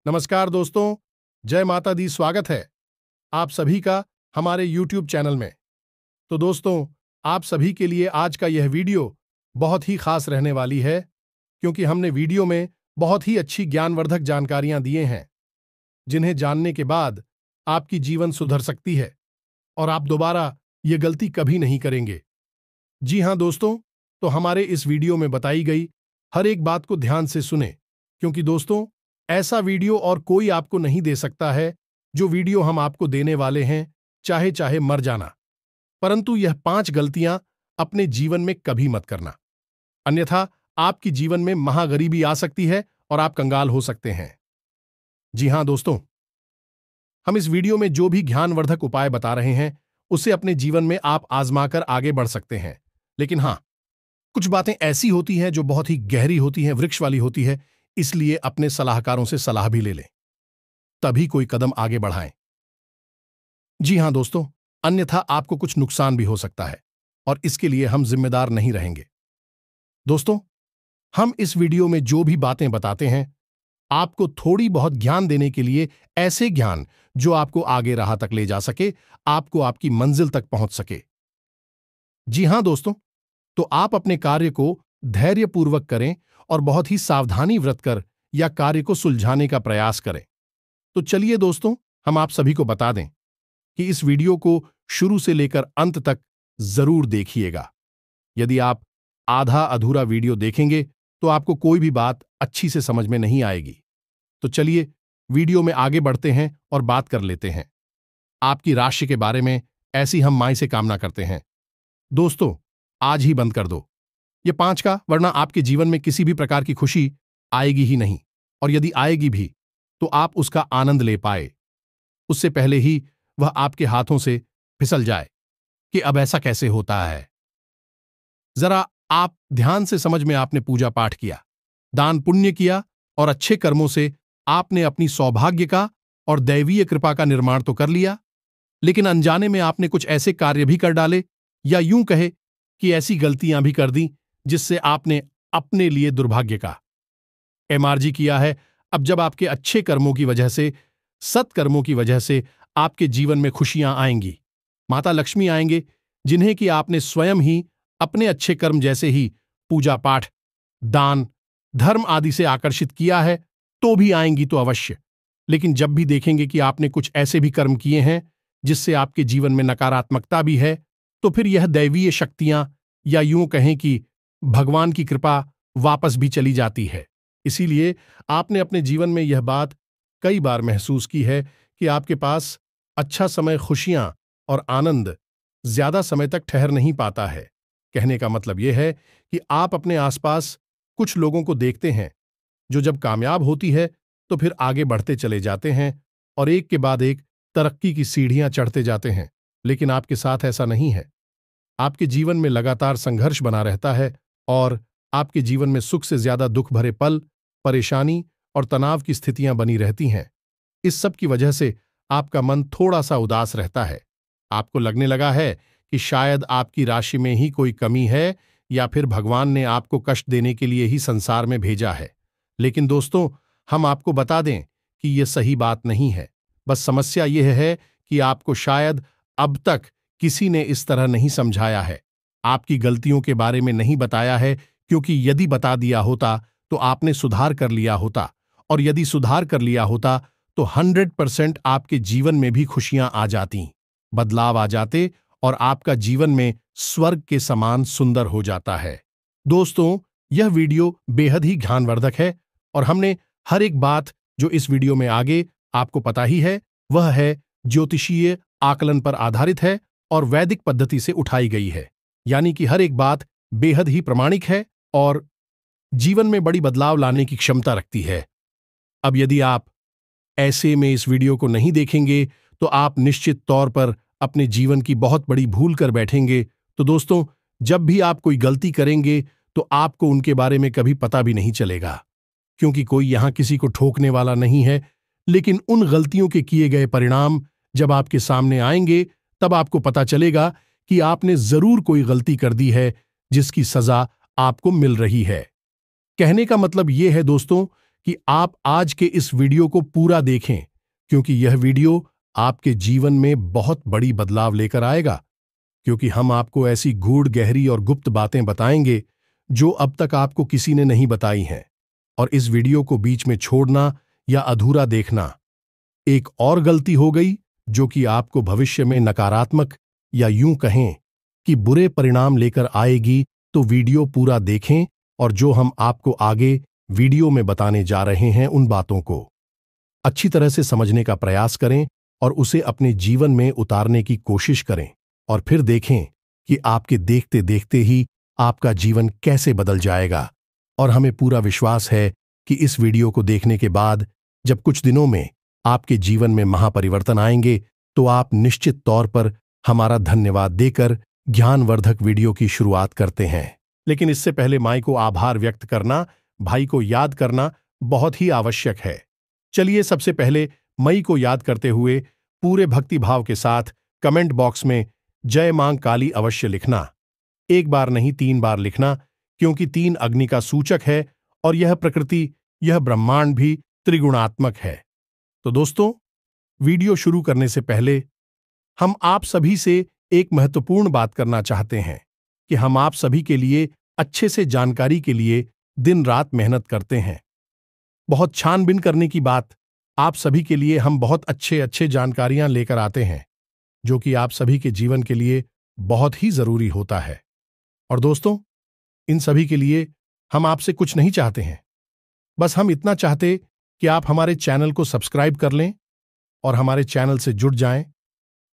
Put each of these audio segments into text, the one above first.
नमस्कार दोस्तों, जय माता दी। स्वागत है आप सभी का हमारे YouTube चैनल में। तो दोस्तों, आप सभी के लिए आज का यह वीडियो बहुत ही खास रहने वाली है, क्योंकि हमने वीडियो में बहुत ही अच्छी ज्ञानवर्धक जानकारियां दिए हैं, जिन्हें जानने के बाद आपकी जीवन सुधर सकती है और आप दोबारा ये गलती कभी नहीं करेंगे। जी हाँ दोस्तों, तो हमारे इस वीडियो में बताई गई हर एक बात को ध्यान से सुने, क्योंकि दोस्तों, ऐसा वीडियो और कोई आपको नहीं दे सकता है जो वीडियो हम आपको देने वाले हैं, चाहे चाहे मर जाना। परंतु यह 5 गलतियां अपने जीवन में कभी मत करना, अन्यथा आपकी जीवन में महागरीबी आ सकती है और आप कंगाल हो सकते हैं। जी हां दोस्तों, हम इस वीडियो में जो भी ज्ञानवर्धक उपाय बता रहे हैं, उसे अपने जीवन में आप आजमाकर आगे बढ़ सकते हैं। लेकिन हां, कुछ बातें ऐसी होती हैं जो बहुत ही गहरी होती हैं, वृक्ष वाली होती है, इसलिए अपने सलाहकारों से सलाह भी ले लें, तभी कोई कदम आगे बढ़ाएं। जी हां दोस्तों, अन्यथा आपको कुछ नुकसान भी हो सकता है और इसके लिए हम जिम्मेदार नहीं रहेंगे। दोस्तों, हम इस वीडियो में जो भी बातें बताते हैं, आपको थोड़ी बहुत ज्ञान देने के लिए, ऐसे ज्ञान जो आपको आगे राह तक ले जा सके, आपको आपकी मंजिल तक पहुंच सके। जी हां दोस्तों, तो आप अपने कार्य को धैर्यपूर्वक करें और बहुत ही सावधानी व्रत कर या कार्य को सुलझाने का प्रयास करें। तो चलिए दोस्तों, हम आप सभी को बता दें कि इस वीडियो को शुरू से लेकर अंत तक जरूर देखिएगा। यदि आप आधा अधूरा वीडियो देखेंगे तो आपको कोई भी बात अच्छी से समझ में नहीं आएगी। तो चलिए वीडियो में आगे बढ़ते हैं और बात कर लेते हैं आपकी राशि के बारे में। ऐसी हम माई से कामना करते हैं। दोस्तों, आज ही बंद कर दो ये 5 का, वरना आपके जीवन में किसी भी प्रकार की खुशी आएगी ही नहीं, और यदि आएगी भी तो आप उसका आनंद ले पाए उससे पहले ही वह आपके हाथों से फिसल जाए कि अब ऐसा कैसे होता है। जरा आप ध्यान से समझ में, आपने पूजा पाठ किया, दान पुण्य किया और अच्छे कर्मों से आपने अपनी सौभाग्य का और दैवीय कृपा का निर्माण तो कर लिया, लेकिन अनजाने में आपने कुछ ऐसे कार्य भी कर डाले, या यूं कहे कि ऐसी गलतियां भी कर दी जिससे आपने अपने लिए दुर्भाग्य का एमआरजी किया है। अब जब आपके अच्छे कर्मों की वजह से, सत्कर्मों की वजह से आपके जीवन में खुशियां आएंगी, माता लक्ष्मी आएंगे, जिन्हें कि आपने स्वयं ही अपने अच्छे कर्म जैसे ही पूजा पाठ, दान, धर्म आदि से आकर्षित किया है, तो भी आएंगी तो अवश्य। लेकिन जब भी देखेंगे कि आपने कुछ ऐसे भी कर्म किए हैं जिससे आपके जीवन में नकारात्मकता भी है, तो फिर यह दैवीय शक्तियां, या यूं कहें कि भगवान की कृपा, वापस भी चली जाती है। इसीलिए आपने अपने जीवन में यह बात कई बार महसूस की है कि आपके पास अच्छा समय, खुशियां और आनंद ज्यादा समय तक ठहर नहीं पाता है। कहने का मतलब यह है कि आप अपने आसपास कुछ लोगों को देखते हैं जो जब कामयाब होती है तो फिर आगे बढ़ते चले जाते हैं और एक के बाद एक तरक्की की सीढ़ियां चढ़ते जाते हैं, लेकिन आपके साथ ऐसा नहीं है। आपके जीवन में लगातार संघर्ष बना रहता है और आपके जीवन में सुख से ज्यादा दुख भरे पल, परेशानी और तनाव की स्थितियां बनी रहती हैं। इस सब की वजह से आपका मन थोड़ा सा उदास रहता है। आपको लगने लगा है कि शायद आपकी राशि में ही कोई कमी है, या फिर भगवान ने आपको कष्ट देने के लिए ही संसार में भेजा है। लेकिन दोस्तों, हम आपको बता दें कि यह सही बात नहीं है। बस समस्या यह है कि आपको शायद अब तक किसी ने इस तरह नहीं समझाया है, आपकी गलतियों के बारे में नहीं बताया है, क्योंकि यदि बता दिया होता तो आपने सुधार कर लिया होता, और यदि सुधार कर लिया होता तो 100% आपके जीवन में भी खुशियां आ जाती, बदलाव आ जाते और आपका जीवन में स्वर्ग के समान सुंदर हो जाता है। दोस्तों, यह वीडियो बेहद ही ज्ञानवर्धक है और हमने हर एक बात जो इस वीडियो में आगे आपको पता ही है, वह है ज्योतिषीय आकलन पर आधारित है और वैदिक पद्धति से उठाई गई है। यानी कि हर एक बात बेहद ही प्रामाणिक है और जीवन में बड़ी बदलाव लाने की क्षमता रखती है। अब यदि आप ऐसे में इस वीडियो को नहीं देखेंगे तो आप निश्चित तौर पर अपने जीवन की बहुत बड़ी भूल कर बैठेंगे। तो दोस्तों, जब भी आप कोई गलती करेंगे तो आपको उनके बारे में कभी पता भी नहीं चलेगा, क्योंकि कोई यहां किसी को ठोकने वाला नहीं है। लेकिन उन गलतियों के किए गए परिणाम जब आपके सामने आएंगे, तब आपको पता चलेगा कि आपने जरूर कोई गलती कर दी है जिसकी सजा आपको मिल रही है। कहने का मतलब यह है दोस्तों कि आप आज के इस वीडियो को पूरा देखें, क्योंकि यह वीडियो आपके जीवन में बहुत बड़ी बदलाव लेकर आएगा। क्योंकि हम आपको ऐसी गूढ़, गहरी और गुप्त बातें बताएंगे जो अब तक आपको किसी ने नहीं बताई हैं। और इस वीडियो को बीच में छोड़ना या अधूरा देखना एक और गलती हो गई, जो कि आपको भविष्य में नकारात्मक या यूं कहें कि बुरे परिणाम लेकर आएगी। तो वीडियो पूरा देखें और जो हम आपको आगे वीडियो में बताने जा रहे हैं उन बातों को अच्छी तरह से समझने का प्रयास करें और उसे अपने जीवन में उतारने की कोशिश करें, और फिर देखें कि आपके देखते देखते ही आपका जीवन कैसे बदल जाएगा। और हमें पूरा विश्वास है कि इस वीडियो को देखने के बाद जब कुछ दिनों में आपके जीवन में महापरिवर्तन आएंगे, तो आप निश्चित तौर पर हमारा धन्यवाद देकर ज्ञानवर्धक वीडियो की शुरुआत करते हैं। लेकिन इससे पहले माई को आभार व्यक्त करना, भाई को याद करना बहुत ही आवश्यक है। चलिए सबसे पहले मई को याद करते हुए पूरे भक्तिभाव के साथ कमेंट बॉक्स में जय मां काली अवश्य लिखना। एक बार नहीं, 3 बार लिखना, क्योंकि 3 अग्नि का सूचक है और यह प्रकृति, यह ब्रह्मांड भी त्रिगुणात्मक है। तो दोस्तों, वीडियो शुरू करने से पहले हम आप सभी से एक महत्वपूर्ण बात करना चाहते हैं कि हम आप सभी के लिए अच्छे से जानकारी के लिए दिन रात मेहनत करते हैं। बहुत छानबीन करने की बात, आप सभी के लिए हम बहुत अच्छे जानकारियां लेकर आते हैं, जो कि आप सभी के जीवन के लिए बहुत ही जरूरी होता है। और दोस्तों, इन सभी के लिए हम आपसे कुछ नहीं चाहते हैं, बस हम इतना चाहते कि आप हमारे चैनल को सब्सक्राइब कर लें और हमारे चैनल से जुड़ जाएं,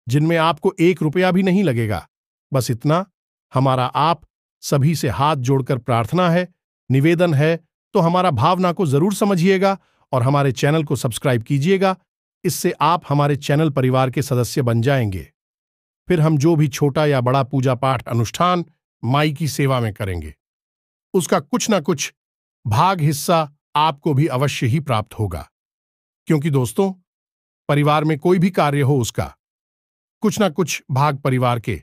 जिनमें आपको 1 रुपया भी नहीं लगेगा। बस इतना हमारा आप सभी से हाथ जोड़कर प्रार्थना है, निवेदन है। तो हमारा भावना को जरूर समझिएगा और हमारे चैनल को सब्सक्राइब कीजिएगा। इससे आप हमारे चैनल परिवार के सदस्य बन जाएंगे। फिर हम जो भी छोटा या बड़ा पूजा पाठ अनुष्ठान माई की सेवा में करेंगे, उसका कुछ ना कुछ भाग हिस्सा आपको भी अवश्य ही प्राप्त होगा। क्योंकि दोस्तों, परिवार में कोई भी कार्य हो, उसका कुछ ना कुछ भाग परिवार के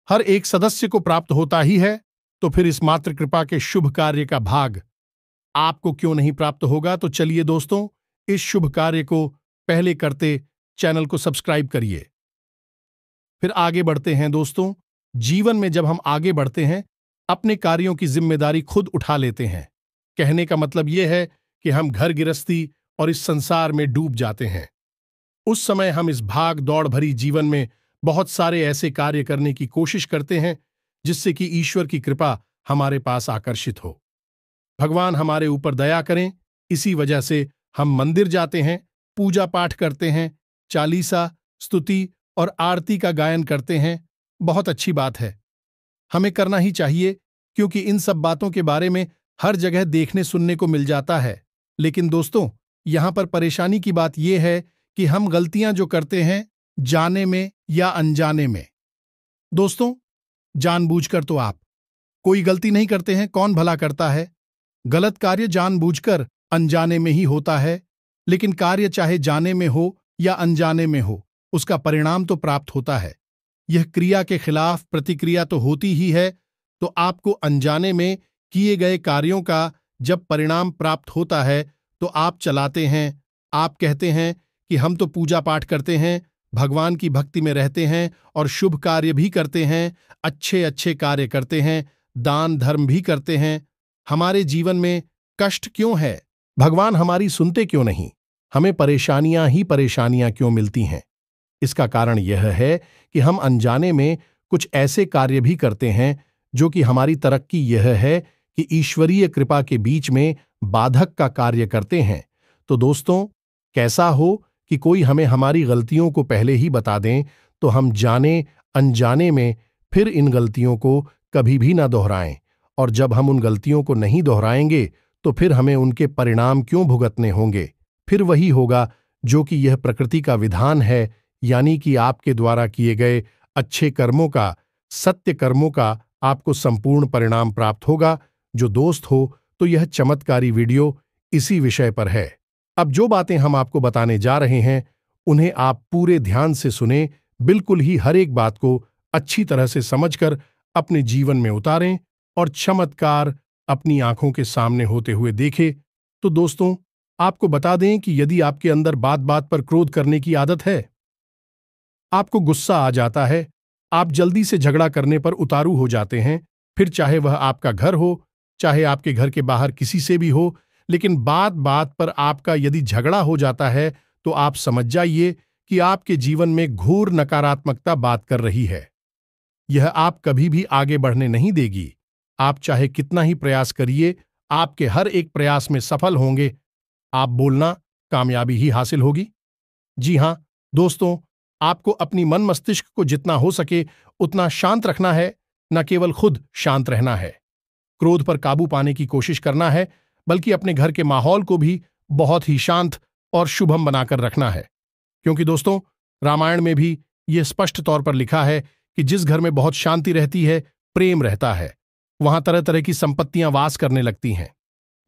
हर एक सदस्य को प्राप्त होता ही है। तो फिर इस मात्र कृपा के शुभ कार्य का भाग आपको क्यों नहीं प्राप्त होगा। तो चलिए दोस्तों, इस शुभ कार्य को पहले करते चैनल को सब्सक्राइब करिए। फिर आगे बढ़ते हैं। दोस्तों, जीवन में जब हम आगे बढ़ते हैं, अपने कार्यों की जिम्मेदारी खुद उठा लेते हैं। कहने का मतलब यह है कि हम घर गृहस्थी और इस संसार में डूब जाते हैं। उस समय हम इस भाग दौड़ भरी जीवन में बहुत सारे ऐसे कार्य करने की कोशिश करते हैं जिससे कि ईश्वर की कृपा हमारे पास आकर्षित हो, भगवान हमारे ऊपर दया करें। इसी वजह से हम मंदिर जाते हैं, पूजा पाठ करते हैं, चालीसा, स्तुति और आरती का गायन करते हैं। बहुत अच्छी बात है, हमें करना ही चाहिए, क्योंकि इन सब बातों के बारे में हर जगह देखने सुनने को मिल जाता है। लेकिन दोस्तों, यहां पर परेशानी की बात यह है कि हम गलतियां जो करते हैं, जाने में या अनजाने में। दोस्तों, जानबूझकर तो आप कोई गलती नहीं करते हैं, कौन भला करता है। गलत कार्य जानबूझकर अनजाने में ही होता है, लेकिन कार्य चाहे जाने में हो या अनजाने में हो, उसका परिणाम तो प्राप्त होता है। यह क्रिया के खिलाफ प्रतिक्रिया तो होती ही है। तो आपको अनजाने में किए गए कार्यों का जब परिणाम प्राप्त होता है, तो आप चलाते हैं, आप कहते हैं कि हम तो पूजा पाठ करते हैं, भगवान की भक्ति में रहते हैं और शुभ कार्य भी करते हैं, अच्छे कार्य करते हैं, दान धर्म भी करते हैं। हमारे जीवन में कष्ट क्यों है? भगवान हमारी सुनते क्यों नहीं? हमें परेशानियां ही परेशानियां क्यों मिलती हैं? इसका कारण यह है कि हम अनजाने में कुछ ऐसे कार्य भी करते हैं जो कि हमारी तरक्की यह है कि ईश्वरीय कृपा के बीच में बाधक का कार्य करते हैं। तो दोस्तों, कैसा हो कि कोई हमें हमारी गलतियों को पहले ही बता दें, तो हम जाने अनजाने में फिर इन गलतियों को कभी भी ना दोहराएं। और जब हम उन गलतियों को नहीं दोहराएंगे, तो फिर हमें उनके परिणाम क्यों भुगतने होंगे? फिर वही होगा जो कि यह प्रकृति का विधान है, यानी कि आपके द्वारा किए गए अच्छे कर्मों का, सत्य कर्मों का आपको संपूर्ण परिणाम प्राप्त होगा। जो दोस्त हो, तो यह चमत्कारी वीडियो इसी विषय पर है। अब जो बातें हम आपको बताने जा रहे हैं, उन्हें आप पूरे ध्यान से सुने, बिल्कुल ही हर एक बात को अच्छी तरह से समझकर अपने जीवन में उतारें और चमत्कार अपनी आंखों के सामने होते हुए देखें। तो दोस्तों, आपको बता दें कि यदि आपके अंदर बात बात पर क्रोध करने की आदत है, आपको गुस्सा आ जाता है, आप जल्दी से झगड़ा करने पर उतारू हो जाते हैं, फिर चाहे वह आपका घर हो, चाहे आपके घर के बाहर किसी से भी हो, लेकिन बात बात पर आपका यदि झगड़ा हो जाता है, तो आप समझ जाइए कि आपके जीवन में घोर नकारात्मकता बात कर रही है। यह आप कभी भी आगे बढ़ने नहीं देगी। आप चाहे कितना ही प्रयास करिए, आपके हर एक प्रयास में सफल होंगे। आप बोलना, कामयाबी ही हासिल होगी। जी हां दोस्तों, आपको अपनी मन मस्तिष्क को जितना हो सके उतना शांत रखना है, न केवल खुद शांत रहना है, क्रोध पर काबू पाने की कोशिश करना है, बल्कि अपने घर के माहौल को भी बहुत ही शांत और शुभम बनाकर रखना है। क्योंकि दोस्तों, रामायण में भी यह स्पष्ट तौर पर लिखा है कि जिस घर में बहुत शांति रहती है, प्रेम रहता है, वहां तरह तरह की संपत्तियां वास करने लगती हैं।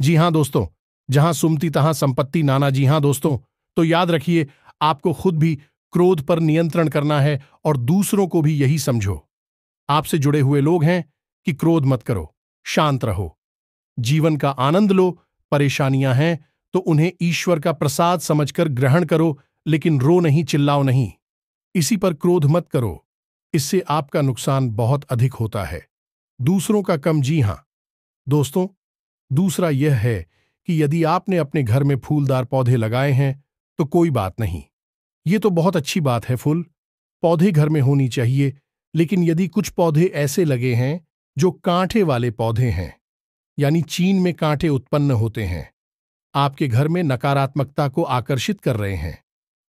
जी हां दोस्तों, जहां सुमति तहां संपत्ति नाना। जी हां दोस्तों, तो याद रखिए, आपको खुद भी क्रोध पर नियंत्रण करना है और दूसरों को भी यही समझो। आपसे जुड़े हुए लोग हैं कि क्रोध मत करो, शांत रहो, जीवन का आनंद लो। परेशानियां हैं तो उन्हें ईश्वर का प्रसाद समझकर ग्रहण करो, लेकिन रो नहीं, चिल्लाओ नहीं, इसी पर क्रोध मत करो। इससे आपका नुकसान बहुत अधिक होता है, दूसरों का कम। जी हां दोस्तों, दूसरा यह है कि यदि आपने अपने घर में फूलदार पौधे लगाए हैं तो कोई बात नहीं, ये तो बहुत अच्छी बात है। फूल पौधे घर में होनी चाहिए, लेकिन यदि कुछ पौधे ऐसे लगे हैं जो कांटे वाले पौधे हैं, यानी चीन में कांटे उत्पन्न होते हैं, आपके घर में नकारात्मकता को आकर्षित कर रहे हैं,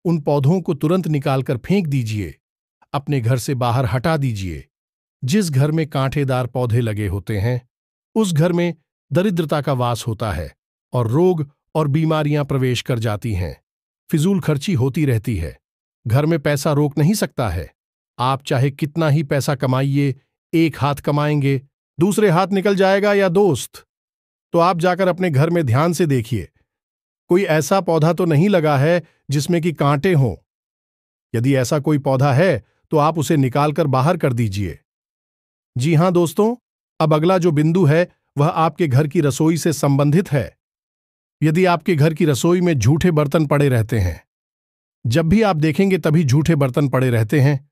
उन पौधों को तुरंत निकालकर फेंक दीजिए, अपने घर से बाहर हटा दीजिए। जिस घर में कांटेदार पौधे लगे होते हैं, उस घर में दरिद्रता का वास होता है और रोग और बीमारियां प्रवेश कर जाती हैं। फिजूल खर्ची होती रहती है। घर में पैसा रोक नहीं सकता है। आप चाहे कितना ही पैसा कमाइए, एक हाथ कमाएंगे, दूसरे हाथ निकल जाएगा। या दोस्त, तो आप जाकर अपने घर में ध्यान से देखिए, कोई ऐसा पौधा तो नहीं लगा है जिसमें कि कांटे हों। यदि ऐसा कोई पौधा है तो आप उसे निकालकर बाहर कर दीजिए। जी हां दोस्तों, अब अगला जो बिंदु है वह आपके घर की रसोई से संबंधित है। यदि आपके घर की रसोई में झूठे बर्तन पड़े रहते हैं, जब भी आप देखेंगे तभी झूठे बर्तन पड़े रहते हैं,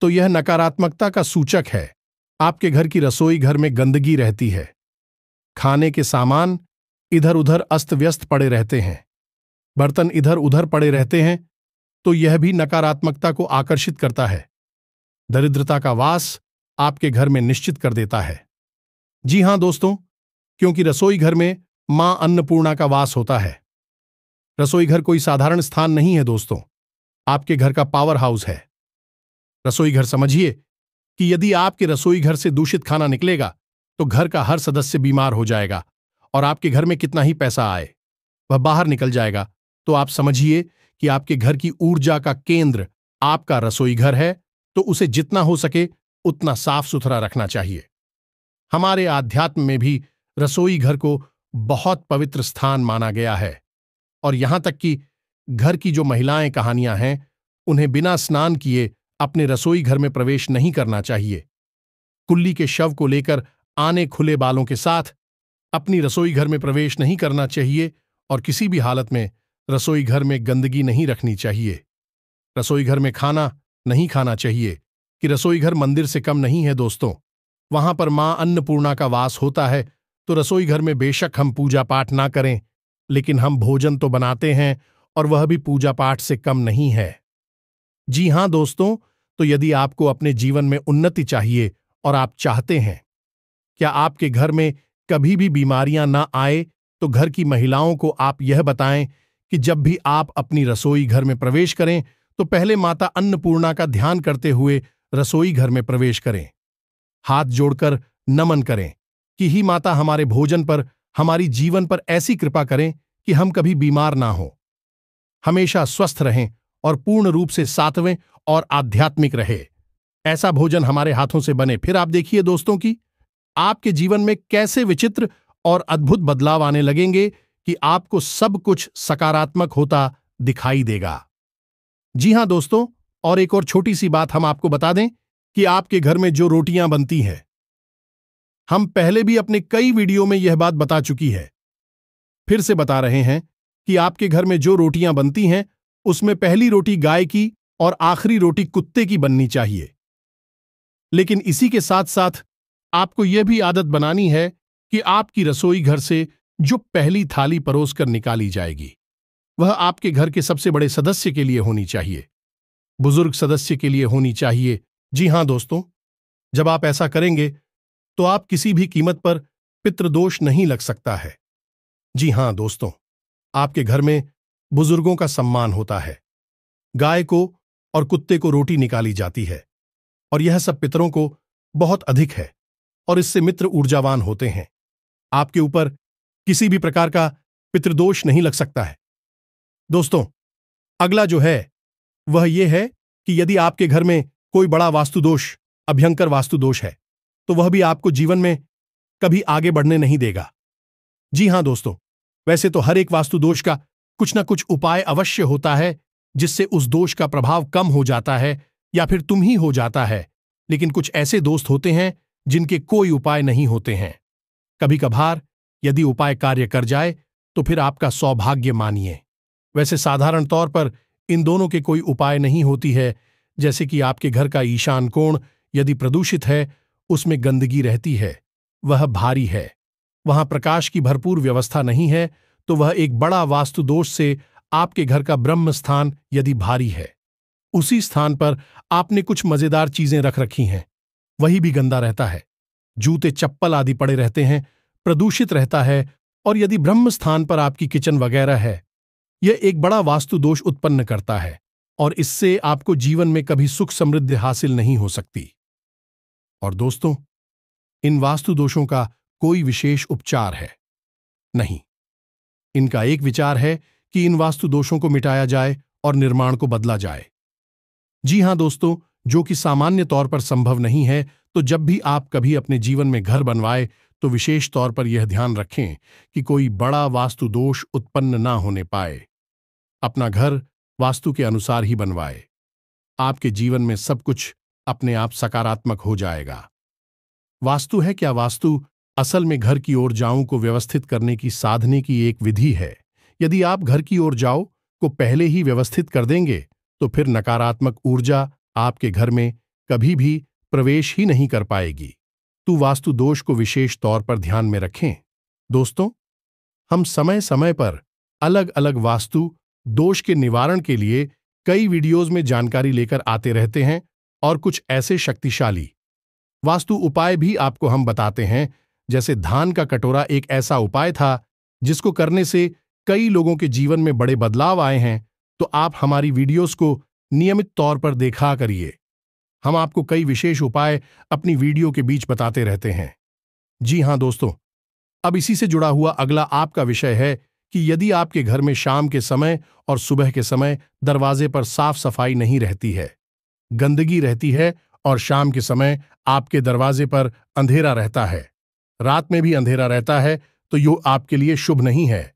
तो यह नकारात्मकता का सूचक है। आपके घर की रसोई घर में गंदगी रहती है, खाने के सामान इधर उधर अस्त व्यस्त पड़े रहते हैं, बर्तन इधर उधर पड़े रहते हैं, तो यह भी नकारात्मकता को आकर्षित करता है, दरिद्रता का वास आपके घर में निश्चित कर देता है। जी हां दोस्तों, क्योंकि रसोई घर में मां अन्नपूर्णा का वास होता है। रसोई घर कोई साधारण स्थान नहीं है दोस्तों, आपके घर का पावर हाउस है। रसोई घर समझिए कि यदि आपके रसोई घर से दूषित खाना निकलेगा तो घर का हर सदस्य बीमार हो जाएगा और आपके घर में कितना ही पैसा आए वह बाहर निकल जाएगा। तो आप समझिए कि आपके घर की ऊर्जा का केंद्र आपका रसोई घर है, तो उसे जितना हो सके उतना साफ सुथरा रखना चाहिए। हमारे आध्यात्म में भी रसोई घर को बहुत पवित्र स्थान माना गया है, और यहां तक कि घर की जो महिलाएं कहानियां हैं, उन्हें बिना स्नान किए अपने रसोई घर में प्रवेश नहीं करना चाहिए। कुल्ली के शव को लेकर आने खुले बालों के साथ अपनी रसोई घर में प्रवेश नहीं करना चाहिए, और किसी भी हालत में रसोई घर में गंदगी नहीं रखनी चाहिए। रसोई घर में खाना नहीं खाना चाहिए कि रसोई घर मंदिर से कम नहीं है दोस्तों। वहां पर मां अन्नपूर्णा का वास होता है, तो रसोई घर में बेशक हम पूजा पाठ ना करें, लेकिन हम भोजन तो बनाते हैं, और वह भी पूजा पाठ से कम नहीं है। जी हां दोस्तों, तो यदि आपको अपने जीवन में उन्नति चाहिए और आप चाहते हैं क्या आपके घर में कभी भी बीमारियां ना आए, तो घर की महिलाओं को आप यह बताएं कि जब भी आप अपनी रसोई घर में प्रवेश करें तो पहले माता अन्नपूर्णा का ध्यान करते हुए रसोई घर में प्रवेश करें। हाथ जोड़कर नमन करें कि ही माता हमारे भोजन पर, हमारी जीवन पर ऐसी कृपा करें कि हम कभी बीमार ना हो, हमेशा स्वस्थ रहें और पूर्ण रूप से सात्विक और आध्यात्मिक रहे। ऐसा भोजन हमारे हाथों से बने। फिर आप देखिए दोस्तों कि आपके जीवन में कैसे विचित्र और अद्भुत बदलाव आने लगेंगे कि आपको सब कुछ सकारात्मक होता दिखाई देगा। जी हां दोस्तों, और एक और छोटी सी बात हम आपको बता दें कि आपके घर में जो रोटियां बनती हैं, हम पहले भी अपने कई वीडियो में यह बात बता चुकी है फिर से बता रहे हैं कि आपके घर में जो रोटियां बनती हैं उसमें पहली रोटी गाय की और आखिरी रोटी कुत्ते की बननी चाहिए। लेकिन इसी के साथ साथ आपको यह भी आदत बनानी है कि आपकी रसोई घर से जो पहली थाली परोस कर निकाली जाएगी वह आपके घर के सबसे बड़े सदस्य के लिए होनी चाहिए, बुजुर्ग सदस्य के लिए होनी चाहिए। जी हां दोस्तों, जब आप ऐसा करेंगे तो आप किसी भी कीमत पर पितृदोष नहीं लग सकता है। जी हां दोस्तों, आपके घर में बुजुर्गों का सम्मान होता है, गाय को और कुत्ते को रोटी निकाली जाती है और यह सब पितरों को बहुत अधिक है और इससे मित्र ऊर्जावान होते हैं। आपके ऊपर किसी भी प्रकार का पितृदोष नहीं लग सकता है। दोस्तों, अगला जो है वह यह है कि यदि आपके घर में कोई बड़ा वास्तुदोष, अभयंकर वास्तुदोष है तो वह भी आपको जीवन में कभी आगे बढ़ने नहीं देगा। जी हां दोस्तों, वैसे तो हर एक वास्तुदोष का कुछ ना कुछ उपाय अवश्य होता है जिससे उस दोष का प्रभाव कम हो जाता है या फिर तुम ही हो जाता है, लेकिन कुछ ऐसे दोस्त होते हैं जिनके कोई उपाय नहीं होते हैं। कभी कभार यदि उपाय कार्य कर जाए तो फिर आपका सौभाग्य मानिए। वैसे साधारण तौर पर इन दोनों के कोई उपाय नहीं होती है, जैसे कि आपके घर का ईशान कोण यदि प्रदूषित है, उसमें गंदगी रहती है, वह भारी है, वहां प्रकाश की भरपूर व्यवस्था नहीं है, तो वह एक बड़ा वास्तु दोष से आपके घर का ब्रह्म स्थान यदि भारी है, उसी स्थान पर आपने कुछ मजेदार चीजें रख रखी हैं, वही भी गंदा रहता है, जूते चप्पल आदि पड़े रहते हैं, प्रदूषित रहता है, और यदि ब्रह्म स्थान पर आपकी किचन वगैरह है, यह एक बड़ा वास्तु दोष उत्पन्न करता है और इससे आपको जीवन में कभी सुख समृद्धि हासिल नहीं हो सकती। और दोस्तों, इन वास्तु दोषों का कोई विशेष उपचार है नहीं। इनका एक विचार है कि इन वास्तु दोषों को मिटाया जाए और निर्माण को बदला जाए। जी हां दोस्तों, जो कि सामान्य तौर पर संभव नहीं है, तो जब भी आप कभी अपने जीवन में घर बनवाए तो विशेष तौर पर यह ध्यान रखें कि कोई बड़ा वास्तु दोष उत्पन्न ना होने पाए। अपना घर वास्तु के अनुसार ही बनवाए, आपके जीवन में सब कुछ अपने आप सकारात्मक हो जाएगा। वास्तु है क्या? वास्तु असल में घर की ऊर्जाओं को व्यवस्थित करने की साधने की एक विधि है। यदि आप घर की ऊर्जाओं को पहले ही व्यवस्थित कर देंगे तो फिर नकारात्मक ऊर्जा आपके घर में कभी भी प्रवेश ही नहीं कर पाएगी। तो वास्तु दोष को विशेष तौर पर ध्यान में रखें। दोस्तों, हम समय समय पर अलग अलग वास्तु दोष के निवारण के लिए कई वीडियोज में जानकारी लेकर आते रहते हैं और कुछ ऐसे शक्तिशाली वास्तु उपाय भी आपको हम बताते हैं। जैसे धान का कटोरा एक ऐसा उपाय था जिसको करने से कई लोगों के जीवन में बड़े बदलाव आए हैं, तो आप हमारी वीडियोस को नियमित तौर पर देखा करिए। हम आपको कई विशेष उपाय अपनी वीडियो के बीच बताते रहते हैं। जी हां दोस्तों, अब इसी से जुड़ा हुआ अगला आपका विषय है कि यदि आपके घर में शाम के समय और सुबह के समय दरवाजे पर साफ सफाई नहीं रहती है, गंदगी रहती है और शाम के समय आपके दरवाजे पर अंधेरा रहता है, रात में भी अंधेरा रहता है, तो यो आपके लिए शुभ नहीं है।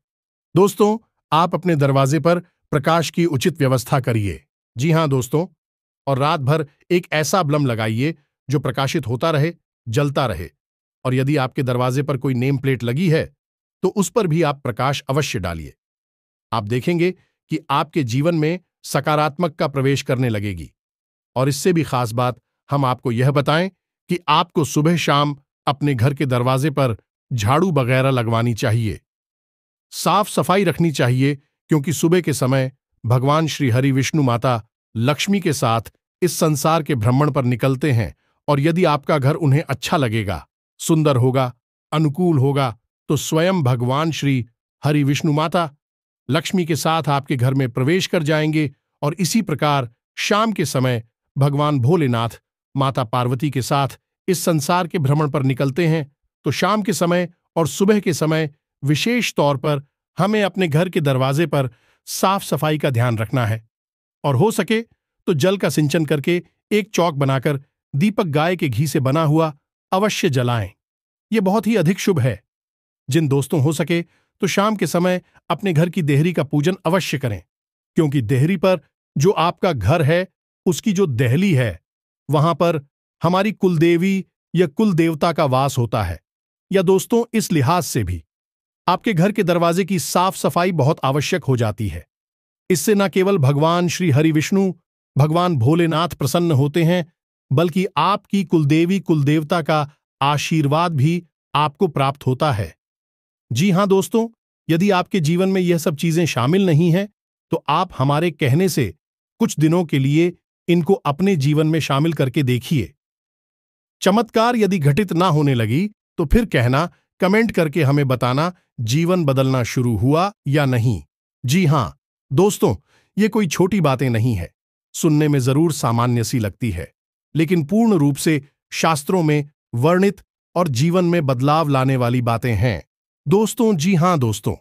दोस्तों, आप अपने दरवाजे पर प्रकाश की उचित व्यवस्था करिए। जी हां दोस्तों, और रात भर एक ऐसा बल्ब लगाइए जो प्रकाशित होता रहे, जलता रहे। और यदि आपके दरवाजे पर कोई नेम प्लेट लगी है तो उस पर भी आप प्रकाश अवश्य डालिए। आप देखेंगे कि आपके जीवन में सकारात्मक का प्रवेश करने लगेगी। और इससे भी खास बात हम आपको यह बताएं कि आपको सुबह शाम अपने घर के दरवाजे पर झाड़ू वगैरह लगवानी चाहिए, साफ सफाई रखनी चाहिए, क्योंकि सुबह के समय भगवान श्री हरि विष्णु माता लक्ष्मी के साथ इस संसार के भ्रमण पर निकलते हैं। और यदि आपका घर उन्हें अच्छा लगेगा, सुंदर होगा, अनुकूल होगा, तो स्वयं भगवान श्री हरि विष्णु माता लक्ष्मी के साथ आपके घर में प्रवेश कर जाएंगे। और इसी प्रकार शाम के समय भगवान भोलेनाथ माता पार्वती के साथ इस संसार के भ्रमण पर निकलते हैं। तो शाम के समय और सुबह के समय विशेष तौर पर हमें अपने घर के दरवाजे पर साफ सफाई का ध्यान रखना है और हो सके तो जल का सिंचन करके एक चौक बनाकर दीपक गाय के घी से बना हुआ अवश्य जलाएं। यह बहुत ही अधिक शुभ है। जिन दोस्तों हो सके तो शाम के समय अपने घर की देहरी का पूजन अवश्य करें, क्योंकि देहरी पर जो आपका घर है उसकी जो देहली है वहां पर हमारी कुलदेवी या कुल देवता का वास होता है। या दोस्तों, इस लिहाज से भी आपके घर के दरवाजे की साफ सफाई बहुत आवश्यक हो जाती है। इससे न केवल भगवान श्री हरि विष्णु, भगवान भोलेनाथ प्रसन्न होते हैं, बल्कि आपकी कुलदेवी कुलदेवता का आशीर्वाद भी आपको प्राप्त होता है। जी हां दोस्तों, यदि आपके जीवन में यह सब चीजें शामिल नहीं हैं, तो आप हमारे कहने से कुछ दिनों के लिए इनको अपने जीवन में शामिल करके देखिए। चमत्कार यदि घटित ना होने लगी तो फिर कहना, कमेंट करके हमें बताना जीवन बदलना शुरू हुआ या नहीं। जी हां दोस्तों, ये कोई छोटी बातें नहीं है, सुनने में जरूर सामान्य सी लगती है, लेकिन पूर्ण रूप से शास्त्रों में वर्णित और जीवन में बदलाव लाने वाली बातें हैं दोस्तों। जी हां दोस्तों,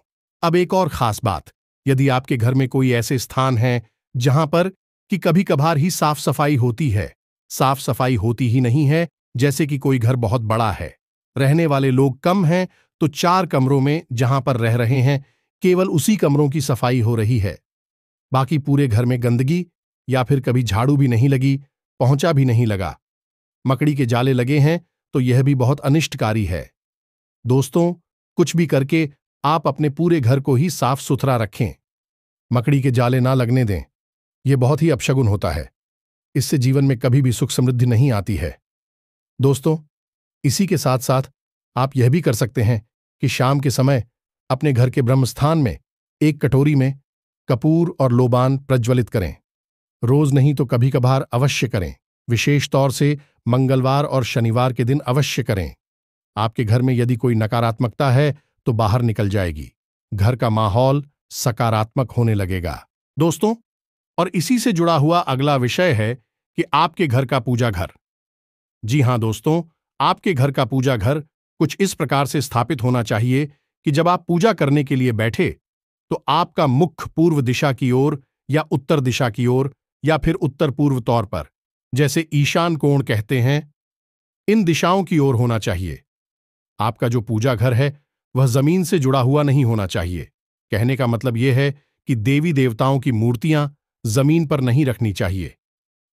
अब एक और खास बात, यदि आपके घर में कोई ऐसे स्थान हैं जहां पर कि कभी कभार ही साफ सफाई होती है, साफ सफाई होती ही नहीं है, जैसे कि कोई घर बहुत बड़ा है, रहने वाले लोग कम हैं, तो 4 कमरों में जहां पर रह रहे हैं केवल उसी कमरों की सफाई हो रही है, बाकी पूरे घर में गंदगी, या फिर कभी झाड़ू भी नहीं लगी, पोंछा भी नहीं लगा, मकड़ी के जाले लगे हैं, तो यह भी बहुत अनिष्टकारी है। दोस्तों, कुछ भी करके आप अपने पूरे घर को ही साफ सुथरा रखें, मकड़ी के जाले ना लगने दें। यह बहुत ही अपशगुन होता है, इससे जीवन में कभी भी सुख समृद्धि नहीं आती है। दोस्तों, इसी के साथ साथ आप यह भी कर सकते हैं कि शाम के समय अपने घर के ब्रह्मस्थान में एक कटोरी में कपूर और लोबान प्रज्वलित करें। रोज नहीं तो कभी कभार अवश्य करें, विशेष तौर से मंगलवार और शनिवार के दिन अवश्य करें। आपके घर में यदि कोई नकारात्मकता है तो बाहर निकल जाएगी, घर का माहौल सकारात्मक होने लगेगा दोस्तों। और इसी से जुड़ा हुआ अगला विषय है कि आपके घर का पूजा घर। जी हां दोस्तों, आपके घर का पूजा घर कुछ इस प्रकार से स्थापित होना चाहिए कि जब आप पूजा करने के लिए बैठे तो आपका मुख पूर्व दिशा की ओर या उत्तर दिशा की ओर या फिर उत्तर पूर्व तौर पर, जैसे ईशान कोण कहते हैं, इन दिशाओं की ओर होना चाहिए। आपका जो पूजा घर है वह जमीन से जुड़ा हुआ नहीं होना चाहिए। कहने का मतलब यह है कि देवी देवताओं की मूर्तियां जमीन पर नहीं रखनी चाहिए।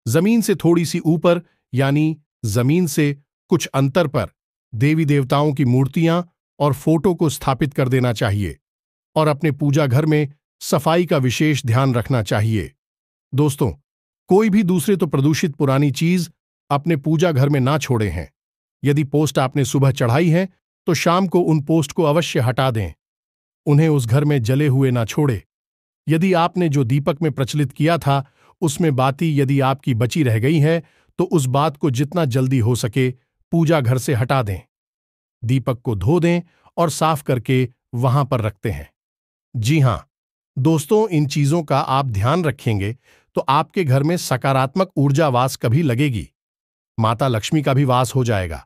जमीन से थोड़ी सी ऊपर, यानी जमीन से कुछ अंतर पर देवी देवताओं की मूर्तियां और फोटो को स्थापित कर देना चाहिए, और अपने पूजा घर में सफाई का विशेष ध्यान रखना चाहिए। दोस्तों, कोई भी दूसरे तो प्रदूषित पुरानी चीज अपने पूजा घर में ना छोड़े हैं। यदि पोस्ट आपने सुबह चढ़ाई है तो शाम को उन पोस्ट को अवश्य हटा दें, उन्हें उस घर में जले हुए ना छोड़े। यदि आपने जो दीपक में प्रचलित किया था उसमें बाती यदि आपकी बची रह गई है तो उस बात को जितना जल्दी हो सके पूजा घर से हटा दें, दीपक को धो दें और साफ करके वहां पर रखते हैं। जी हां दोस्तों, इन चीजों का आप ध्यान रखेंगे तो आपके घर में सकारात्मक ऊर्जा वास कभी लगेगी, माता लक्ष्मी का भी वास हो जाएगा।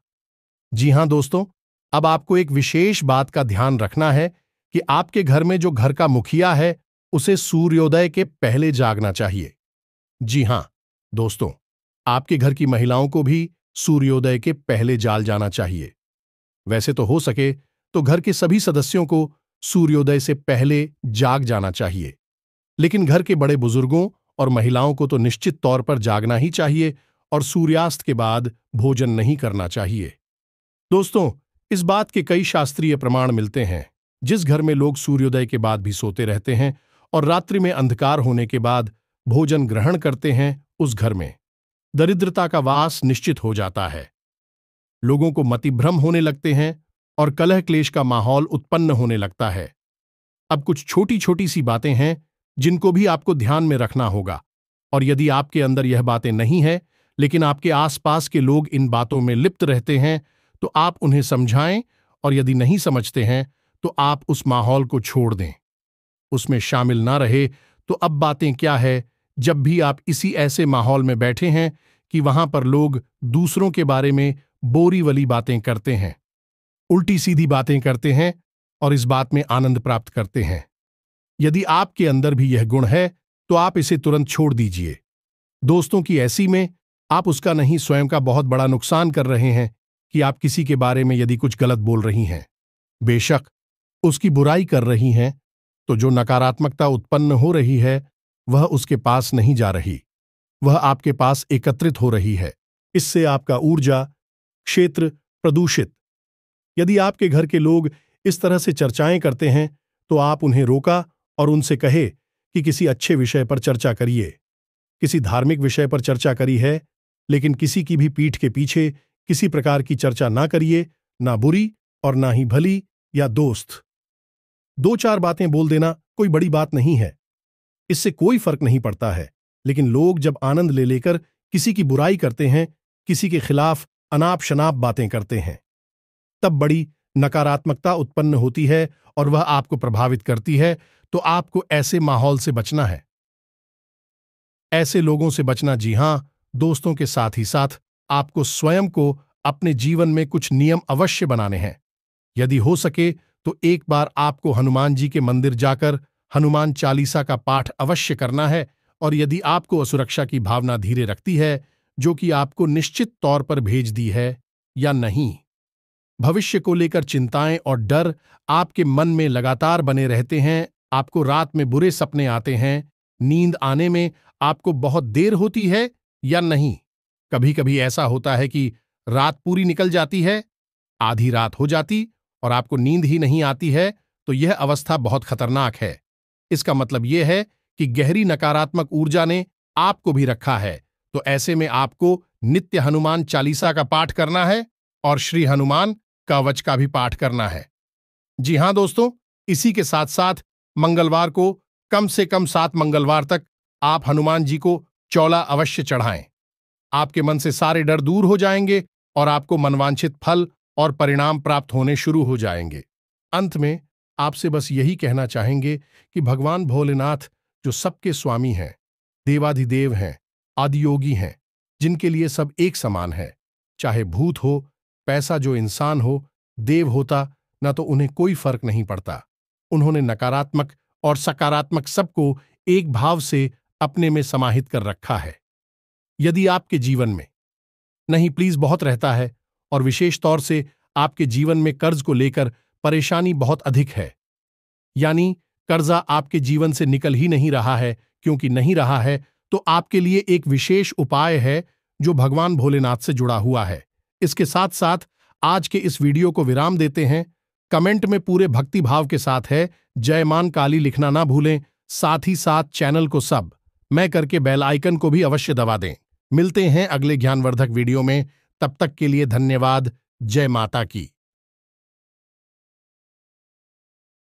जी हां दोस्तों, अब आपको एक विशेष बात का ध्यान रखना है कि आपके घर में जो घर का मुखिया है उसे सूर्योदय के पहले जागना चाहिए। जी हां दोस्तों, आपके घर की महिलाओं को भी सूर्योदय के पहले जाग जाना चाहिए। वैसे तो हो सके तो घर के सभी सदस्यों को सूर्योदय से पहले जाग जाना चाहिए, लेकिन घर के बड़े बुजुर्गों और महिलाओं को तो निश्चित तौर पर जागना ही चाहिए और सूर्यास्त के बाद भोजन नहीं करना चाहिए। दोस्तों, इस बात के कई शास्त्रीय प्रमाण मिलते हैं। जिस घर में लोग सूर्योदय के बाद भी सोते रहते हैं और रात्रि में अंधकार होने के बाद भोजन ग्रहण करते हैं, उस घर में दरिद्रता का वास निश्चित हो जाता है। लोगों को मतिभ्रम होने लगते हैं और कलह क्लेश का माहौल उत्पन्न होने लगता है। अब कुछ छोटी छोटी सी बातें हैं जिनको भी आपको ध्यान में रखना होगा, और यदि आपके अंदर यह बातें नहीं है लेकिन आपके आसपास के लोग इन बातों में लिप्त रहते हैं तो आप उन्हें समझाएं, और यदि नहीं समझते हैं तो आप उस माहौल को छोड़ दें, उसमें शामिल ना रहे। तो अब बातें क्या है, जब भी आप इसी ऐसे माहौल में बैठे हैं कि वहां पर लोग दूसरों के बारे में बोरीवली बातें करते हैं, उल्टी सीधी बातें करते हैं और इस बात में आनंद प्राप्त करते हैं, यदि आपके अंदर भी यह गुण है तो आप इसे तुरंत छोड़ दीजिए। दोस्तों की ऐसी में आप उसका नहीं स्वयं का बहुत बड़ा नुकसान कर रहे हैं कि आप किसी के बारे में यदि कुछ गलत बोल रही हैं, बेशक उसकी बुराई कर रही हैं, तो जो नकारात्मकता उत्पन्न हो रही है वह उसके पास नहीं जा रही, वह आपके पास एकत्रित हो रही है। इससे आपका ऊर्जा क्षेत्र प्रदूषित। यदि आपके घर के लोग इस तरह से चर्चाएं करते हैं तो आप उन्हें रोका और उनसे कहे कि किसी अच्छे विषय पर चर्चा करिए। किसी धार्मिक विषय पर चर्चा करी है, लेकिन किसी की भी पीठ के पीछे किसी प्रकार की चर्चा ना करिए, ना बुरी और ना ही भली या दोस्त। दो चार बातें बोल देना कोई बड़ी बात नहीं है, इससे कोई फर्क नहीं पड़ता है। लेकिन लोग जब आनंद ले लेकर किसी की बुराई करते हैं, किसी के खिलाफ अनाप शनाप बातें करते हैं, तब बड़ी नकारात्मकता उत्पन्न होती है और वह आपको प्रभावित करती है। तो आपको ऐसे माहौल से बचना है, ऐसे लोगों से बचना। जी हां दोस्तों, के साथ ही साथ आपको स्वयं को अपने जीवन में कुछ नियम अवश्य बनाने हैं। यदि हो सके तो एक बार आपको हनुमान जी के मंदिर जाकर हनुमान चालीसा का पाठ अवश्य करना है। और यदि आपको असुरक्षा की भावना धीरे रखती है, जो कि आपको निश्चित तौर पर भेज दी है या नहीं, भविष्य को लेकर चिंताएं और डर आपके मन में लगातार बने रहते हैं, आपको रात में बुरे सपने आते हैं, नींद आने में आपको बहुत देर होती है या नहीं, कभी कभी ऐसा होता है कि रात पूरी निकल जाती है, आधी रात हो जाती और आपको नींद ही नहीं आती है, तो यह अवस्था बहुत खतरनाक है। इसका मतलब यह है कि गहरी नकारात्मक ऊर्जा ने आपको भी रखा है। तो ऐसे में आपको नित्य हनुमान चालीसा का पाठ करना है और श्री हनुमान कवच का भी पाठ करना है। जी हां दोस्तों, इसी के साथ साथ मंगलवार को कम से कम 7 मंगलवार तक आप हनुमान जी को चौला अवश्य चढ़ाएं। आपके मन से सारे डर दूर हो जाएंगे और आपको मनवांछित फल और परिणाम प्राप्त होने शुरू हो जाएंगे। अंत में आपसे बस यही कहना चाहेंगे कि भगवान भोलेनाथ, जो सबके स्वामी हैं, देवाधिदेव हैं, आदियोगी हैं, जिनके लिए सब एक समान है, चाहे भूत हो, पैसा जो इंसान हो, देव होता न, तो उन्हें कोई फर्क नहीं पड़ता। उन्होंने नकारात्मक और सकारात्मक सबको एक भाव से अपने में समाहित कर रखा है। यदि आपके जीवन में नहीं प्लीज बहुत रहता है और विशेष तौर से आपके जीवन में कर्ज को लेकर परेशानी बहुत अधिक है, यानी कर्जा आपके जीवन से निकल ही नहीं रहा है, क्योंकि नहीं रहा है तो आपके लिए एक विशेष उपाय है जो भगवान भोलेनाथ से जुड़ा हुआ है। इसके साथ साथ आज के इस वीडियो को विराम देते हैं। कमेंट में पूरे भक्ति भाव के साथ है जय मान काली लिखना ना भूलें। साथ ही साथ चैनल को सब मैं करके बेल आइकन को भी अवश्य दबा दें। मिलते हैं अगले ज्ञानवर्धक वीडियो में, तब तक के लिए धन्यवाद। जय माता की।